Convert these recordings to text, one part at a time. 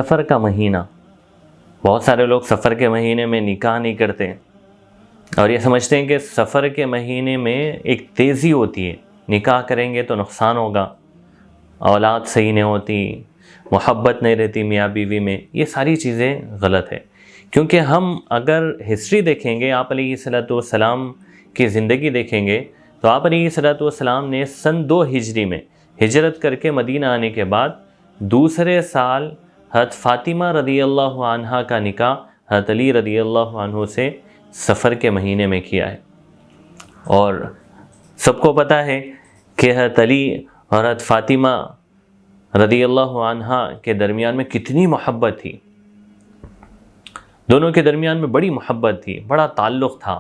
سفر کا مہینہ، بہت سارے لوگ سفر کے مہینے میں نکاح نہیں کرتے اور یہ سمجھتے ہیں کہ سفر کے مہینے میں ایک تیزی ہوتی ہے، نکاح کریں گے تو نقصان ہوگا، اولاد صحیح نہیں ہوتی، محبت نہیں رہتی میاں بیوی میں۔ یہ ساری چیزیں غلط ہے، کیونکہ ہم اگر ہسٹری دیکھیں گے، آپ علیہ الصلوۃ والسلام کی زندگی دیکھیں گے تو آپ علیہ الصلوۃ والسلام نے سن 2 ہجری میں ہجرت کر کے مدینہ آنے کے بعد دوسرے سال حضرت فاطمہ رضی اللہ عنہا کا نکاح حضرت علی رضی اللہ عنہ سے سفر کے مہینے میں کیا ہے۔ اور سب کو پتہ ہے کہ حضرت علی اور حضرت فاطمہ رضی اللہ عنہا کے درمیان میں کتنی محبت تھی، دونوں کے درمیان میں بڑی محبت تھی، بڑا تعلق تھا،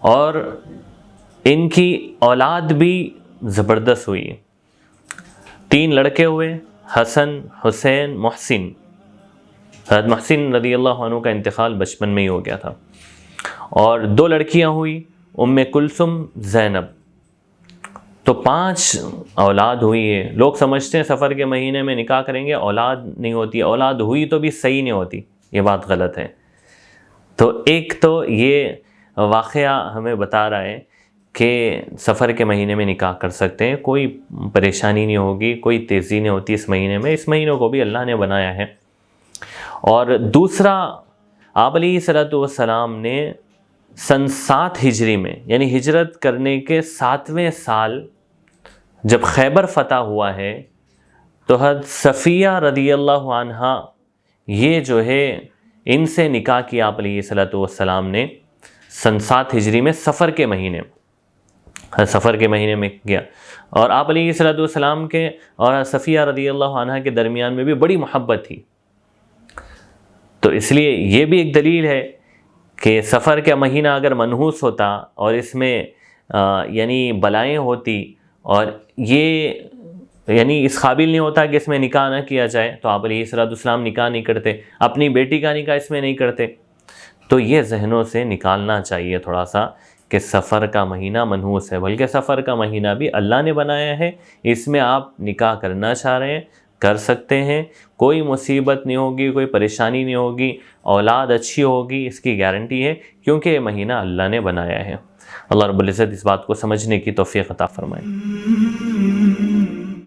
اور ان کی اولاد بھی زبردست ہوئی۔ 3 لڑکے ہوئے، حسن، حسین، محسن۔ حضرت محسن رضی اللہ عنہ کا انتقال بچپن میں ہی ہو گیا تھا، اور 2 لڑکیاں ہوئی، ام کلثوم، زینب۔ تو 5 اولاد ہوئی ہے۔ لوگ سمجھتے ہیں سفر کے مہینے میں نکاح کریں گے اولاد نہیں ہوتی، اولاد ہوئی تو بھی صحیح نہیں ہوتی، یہ بات غلط ہے۔ تو ایک تو یہ واقعہ ہمیں بتا رہا ہے کہ سفر کے مہینے میں نکاح کر سکتے ہیں، کوئی پریشانی نہیں ہوگی، کوئی تیزی نہیں ہوتی اس مہینے میں، اس مہینوں کو بھی اللہ نے بنایا ہے۔ اور دوسرا، آپ علیہ الصلوۃ والسلام نے سن 7 ہجری میں، یعنی ہجرت کرنے کے 7ویں سال جب خیبر فتح ہوا ہے تو حضرت صفیہ رضی اللہ عنہا یہ جو ہے ان سے نکاح کیا آپ علیہ الصلوۃ والسلام نے سن 7 ہجری میں سفر کے مہینے میں کیا۔ اور آپ علیہ الصلوۃ والسلام کے اور صفیہ رضی اللہ عنہا کے درمیان میں بھی بڑی محبت تھی۔ تو اس لیے یہ بھی ایک دلیل ہے کہ سفر کا مہینہ اگر منحوس ہوتا اور اس میں یعنی بلائیں ہوتی اور یہ یعنی اس قابل نہیں ہوتا کہ اس میں نکاح نہ کیا جائے، تو آپ علیہ الصلوۃ والسلام نکاح نہیں کرتے، اپنی بیٹی کا نکاح اس میں نہیں کرتے۔ تو یہ ذہنوں سے نکالنا چاہیے تھوڑا سا کہ سفر کا مہینہ منحوس ہے، بلکہ سفر کا مہینہ بھی اللہ نے بنایا ہے، اس میں آپ نکاح کرنا چاہ رہے ہیں کر سکتے ہیں، کوئی مصیبت نہیں ہوگی، کوئی پریشانی نہیں ہوگی، اولاد اچھی ہوگی، اس کی گارنٹی ہے، کیونکہ یہ مہینہ اللہ نے بنایا ہے۔ اللہ رب العزت اس بات کو سمجھنے کی توفیق عطا فرمائے۔